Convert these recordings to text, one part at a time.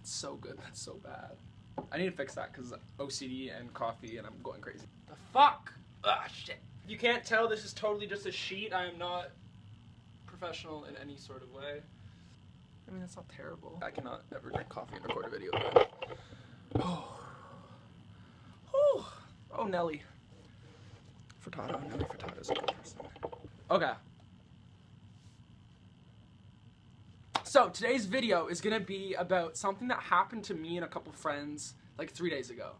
It's so good. That's so bad. I need to fix that because OCD and coffee and I'm going crazy. The fuck? Ah, shit. You can't tell this is totally just a sheet. I am not professional in any sort of way. I mean, that's not terrible. I cannot ever drink coffee and record a video again. Oh. Oh. Oh, Nelly. Furtado. Nelly Furtado is a good person. Okay. So, today's video is gonna be about something that happened to me and a couple friends like 3 days ago.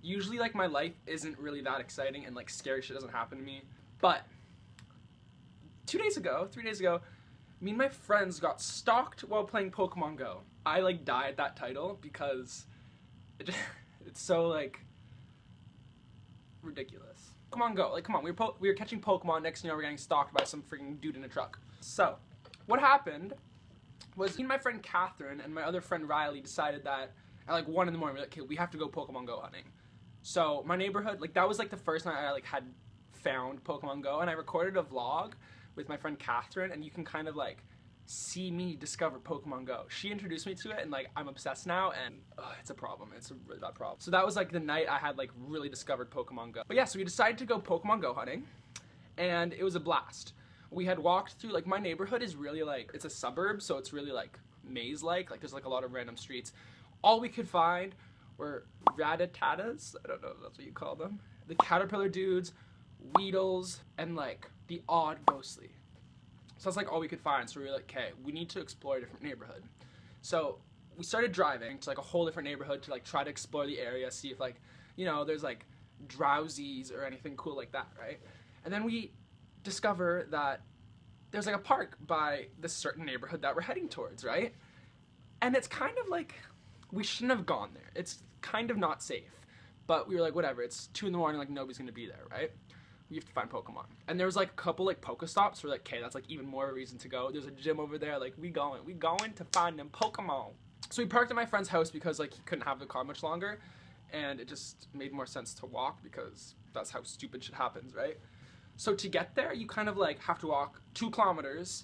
Usually, like, my life isn't really that exciting and, like, scary shit doesn't happen to me. But 3 days ago, me and my friends got stalked while playing Pokemon Go. I, like, died at that title because it's so, like, ridiculous. Pokemon Go, like, come on, we were catching Pokemon, next thing you know, we're getting stalked by some freaking dude in a truck. So, what happened was me and my friend Catherine and my other friend Riley decided that at like 1 in the morning, we're like, okay, we have to go Pokemon Go hunting. So my neighborhood, like that was like the first night I like had found Pokemon Go, and I recorded a vlog with my friend Catherine, and you can kind of like see me discover Pokemon Go. She introduced me to it, and like I'm obsessed now, and it's a problem. It's a really bad problem. So that was like the night I had like really discovered Pokemon Go. But yeah, so we decided to go Pokemon Go hunting, and it was a blast. We had walked through, like, my neighborhood is really, like, it's a suburb, so it's really, like, maze-like. Like, there's, like, a lot of random streets. All we could find were Rattatas, I don't know if that's what you call them, the caterpillar dudes, Weedles, and, like, the odd ghostly. So that's, like, all we could find. So we were like, okay, we need to explore a different neighborhood. So we started driving to, like, a whole different neighborhood to, like, try to explore the area, see if, like, you know, there's, like, drowsies or anything cool like that, right? And then we discover that there's like a park by this certain neighborhood that we're heading towards, right? And it's kind of like, we shouldn't have gone there. It's kind of not safe. But we were like, whatever, it's 2 in the morning, like nobody's gonna be there, right? We have to find Pokemon. And there was like a couple like Pokestops. We're like, okay, that's like even more reason to go. There's a gym over there, like we going to find them Pokemon. So we parked at my friend's house because like he couldn't have the car much longer. And it just made more sense to walk because that's how stupid shit happens, right? So to get there, you kind of like have to walk 2 kilometers,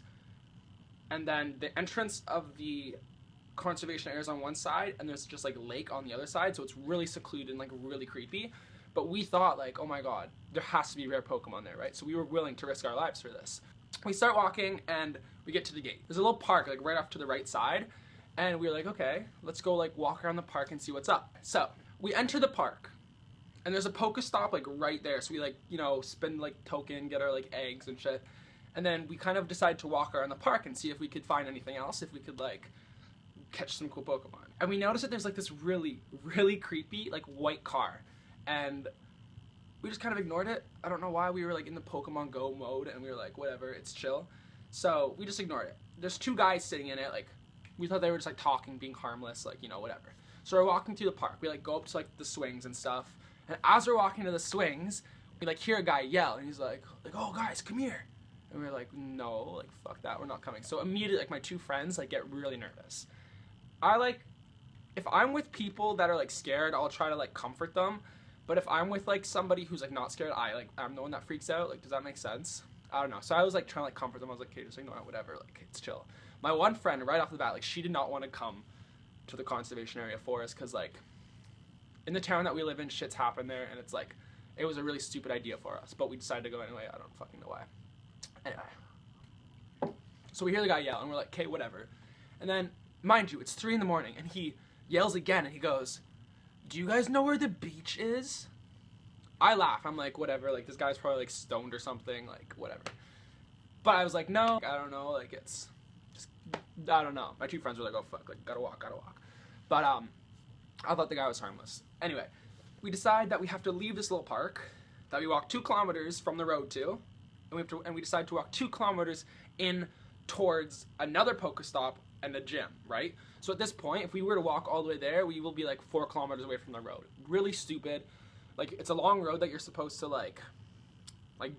and then the entrance of the conservation area is on one side, and there's just like lake on the other side, so it's really secluded and like really creepy. But we thought like, oh my god, there has to be rare Pokemon there, right? So we were willing to risk our lives for this. We start walking, and we get to the gate. There's a little park like right off to the right side, and we were like, okay, let's go like walk around the park and see what's up. So we enter the park. And there's a Pokestop like right there, so we like, you know, spend like token, get our like eggs and shit. And then we kind of decide to walk around the park and see if we could find anything else, if we could like catch some cool Pokemon. And we noticed that there's like this really, really creepy like white car. And we just kind of ignored it. I don't know why. We were like in the Pokemon Go mode, and we were like, whatever, it's chill. So we just ignored it. There's 2 guys sitting in it, like we thought they were just like talking, being harmless, like, you know, whatever. So we're walking through the park. We like go up to like the swings and stuff. And as we're walking to the swings, we like hear a guy yell, and he's like, oh guys, come here. And we're like, no, like fuck that, we're not coming. So immediately, like my 2 friends like get really nervous. I like, if I'm with people that are like scared, I'll try to like comfort them. But if I'm with like somebody who's like not scared, I'm the one that freaks out. Like, does that make sense? I don't know. So I was like trying to like comfort them. I was like, okay, just ignore it, whatever. Like, it's chill. My one friend, right off the bat, like she did not want to come to the conservation area for us because like, in the town that we live in, shit's happened there, and it's like, it was a really stupid idea for us, but we decided to go anyway. I don't fucking know why. Anyway. So we hear the guy yell, and we're like, okay, whatever. And then, mind you, it's 3 in the morning, and he yells again, and he goes, do you guys know where the beach is? I laugh. I'm like, whatever, like, this guy's probably, like, stoned or something, like, whatever. But I was like, no, I don't know, like, it's just, I don't know. My 2 friends were like, oh, fuck, like, gotta walk. But, I thought the guy was harmless. Anyway, we decide that we have to leave this little park that we walk 2 kilometers from the road to, and we decide to walk 2 kilometers in towards another Pokestop and a gym, right? So at this point, if we were to walk all the way there, we will be like 4 kilometers away from the road. Really stupid. Like, it's a long road that you're supposed to like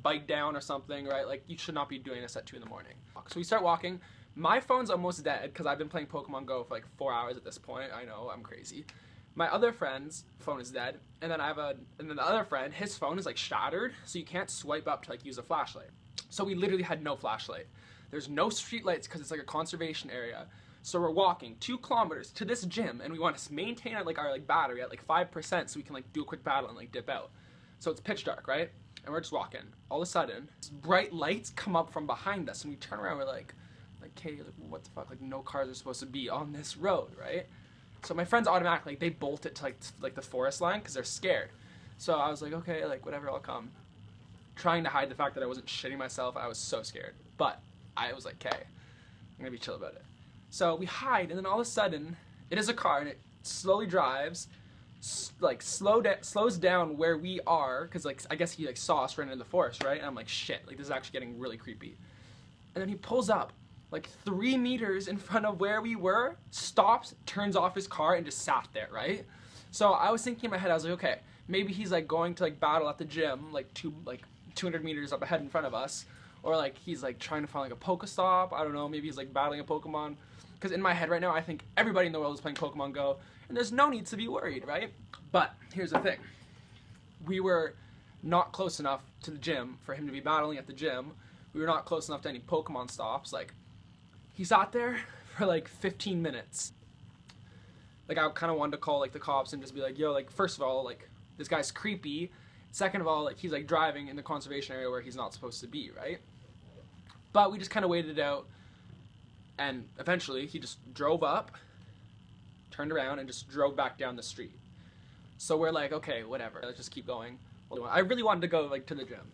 bike down or something, right? Like, you should not be doing this at 2 in the morning. So we start walking. My phone's almost dead because I've been playing Pokemon Go for like 4 hours at this point. I know, I'm crazy. My other friend's phone is dead, and then and then the other friend, his phone is like shattered, so you can't swipe up to like use a flashlight. So we literally had no flashlight. There's no street lights because it's like a conservation area. So we're walking 2 kilometers to this gym, and we want to maintain our battery at like 5% so we can like do a quick battle and like dip out. So it's pitch dark, right? And we're just walking. All of a sudden, bright lights come up from behind us, and we turn around. We're like, okay, like what the fuck? Like no cars are supposed to be on this road, right? So my friends automatically they bolt it to like the forest line because they're scared. So I was like, okay, like whatever, I'll come. Trying to hide the fact that I wasn't shitting myself. I was so scared, but I was like, okay, I'm gonna be chill about it. So we hide, and then all of a sudden, it is a car, and it slowly drives, like slows down where we are, because like I guess he like saw us running in the forest, right? And I'm like, shit, like this is actually getting really creepy. And then he pulls up like 3 meters in front of where we were, stops, turns off his car, and just sat there, right? So I was thinking in my head, I was like, okay, maybe he's like going to like battle at the gym, like 200 meters up ahead in front of us, or like he's like trying to find like a Pokestop. I don't know, maybe he's like battling a Pokemon. Because in my head right now, I think everybody in the world is playing Pokemon Go, and there's no need to be worried, right? But here's the thing. We were not close enough to the gym for him to be battling at the gym. We were not close enough to any Pokemon stops. Like, he sat there for like 15 minutes. Like, I kind of wanted to call like the cops and just be like, yo, like, first of all, like, this guy's creepy. Second of all, like, he's like driving in the conservation area where he's not supposed to be, right? But we just kind of waited it out. And eventually, he just drove up, turned around, and just drove back down the street. So we're like, okay, whatever, let's just keep going. I really wanted to go like to the gym.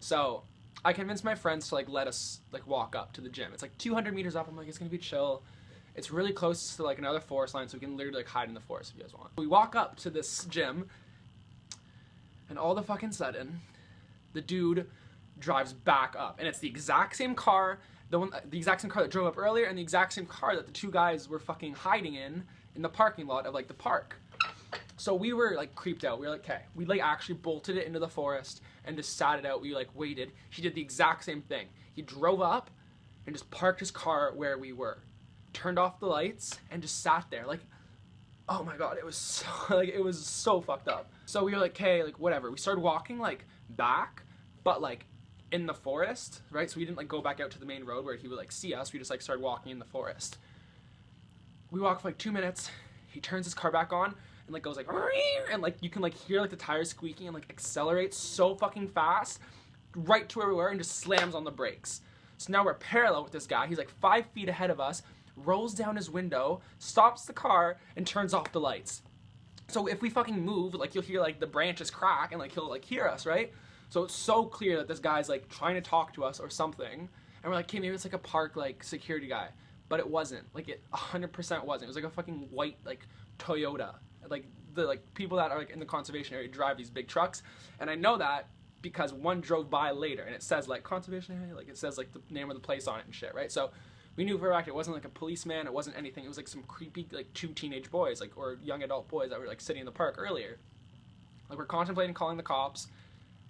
So I convinced my friends to like let us like walk up to the gym. It's like 200 meters up. I'm like, it's gonna be chill. It's really close to like another forest line, so we can literally like hide in the forest if you guys want. We walk up to this gym, and all the fucking sudden, the dude drives back up, and it's the exact same car. The exact same car that drove up earlier, and the exact same car that the 2 guys were fucking hiding in the parking lot of like the park. So we were like creeped out. We were like, okay. We like actually bolted it into the forest and just sat it out. We like waited. He did the exact same thing. He drove up and just parked his car where we were, turned off the lights, and just sat there. Like, oh my god, it was so it was so fucked up. So we were like, okay, like whatever. We started walking like back, but like in the forest, right? So we didn't like go back out to the main road where he would like see us. We just like started walking in the forest. We walk for like 2 minutes. He turns his car back on and like goes like, and like you can like hear like the tires squeaking and like accelerates so fucking fast right to where we were and just slams on the brakes. So now we're parallel with this guy. He's like 5 feet ahead of us, rolls down his window, stops the car, and turns off the lights. So if we fucking move, like you'll hear like the branches crack and like he'll like hear us, right? So it's so clear that this guy's like trying to talk to us or something. And we're like, okay, maybe it's like a park like security guy. But it wasn't. Like it 100% wasn't. It was like a fucking white like Toyota. Like the like people that are like in the conservation area drive these big trucks. And I know that because one drove by later and it says like conservation area, like it says like the name of the place on it and shit, right? So we knew for a fact it wasn't like a policeman, it wasn't anything. It was like some creepy like 2 teenage boys, like or young adult boys that were like sitting in the park earlier. Like we're contemplating calling the cops.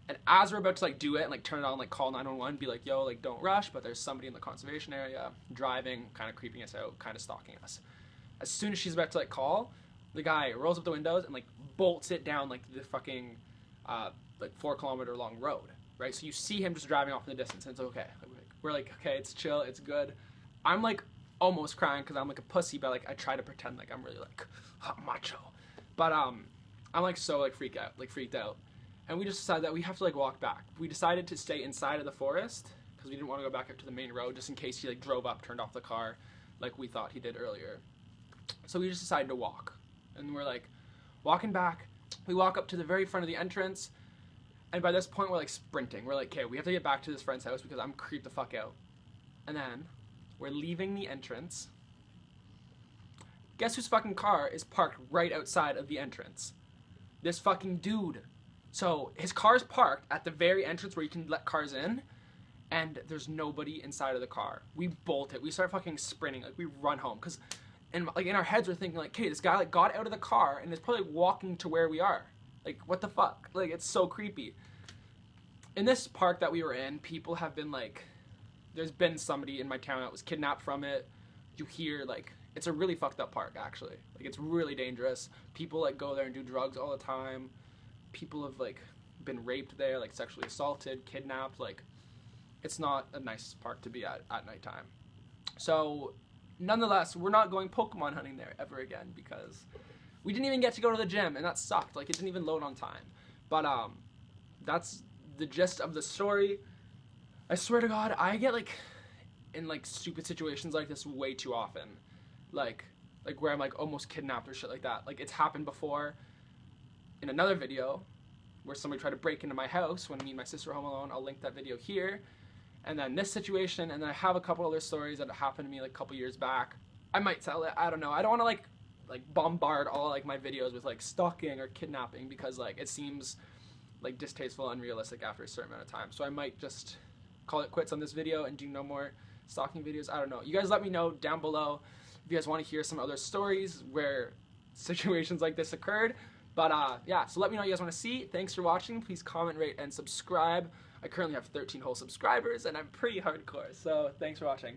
And as we're about to like do it and like turn it on, like call 911, be like, yo, like don't rush, but there's somebody in the conservation area driving, kind of creeping us out, kind of stalking us. As soon as she's about to like call, the guy rolls up the windows and like bolts it down like the fucking like 4 kilometer long road, right? So you see him just driving off in the distance, and it's okay. We're like, okay, it's chill, it's good. I'm like almost crying because I'm like a pussy, but like I try to pretend like I'm really like macho. But I'm like so like freaked out. And we just decided that we have to like walk back. We decided to stay inside of the forest because we didn't want to go back up to the main road just in case he like drove up, turned off the car like we thought he did earlier. So we just decided to walk. And we're like walking back. We walk up to the very front of the entrance. And by this point we're like sprinting. We're like, okay, we have to get back to this friend's house because I'm creeped the fuck out. And then we're leaving the entrance. Guess whose fucking car is parked right outside of the entrance? This fucking dude. So his car's parked at the very entrance where you can let cars in, and there's nobody inside of the car. We bolt it. We start fucking sprinting. Like we run home because, in our heads we're thinking like, okay, this guy like got out of the car and is probably walking to where we are. Like what the fuck? Like it's so creepy. In this park that we were in, people have been like, there's been somebody in my town that was kidnapped from it. You hear like, it's a really fucked up park actually. Like it's really dangerous. People like go there and do drugs all the time. People have like been raped there, like sexually assaulted, kidnapped. Like it's not a nice park to be at nighttime. So nonetheless, we're not going Pokemon hunting there ever again because we didn't even get to go to the gym, and that sucked. Like, it didn't even load on time. But that's the gist of the story. I swear to God, I get like in like stupid situations like this way too often. Like where I'm like almost kidnapped or shit like that. Like, it's happened before in another video where somebody tried to break into my house when me and my sister were home alone. I'll link that video here. And then this situation, and then I have a couple other stories that happened to me like a couple years back. I might tell it, I don't know. I don't want to like bombard all like my videos with like stalking or kidnapping because like it seems like distasteful and unrealistic after a certain amount of time. So I might just call it quits on this video and do no more stalking videos. I don't know. You guys let me know down below if you guys want to hear some other stories where situations like this occurred. But yeah, so let me know what you guys want to see. Thanks for watching. Please comment, rate, and subscribe. I currently have 13 whole subscribers, and I'm pretty hardcore. So thanks for watching.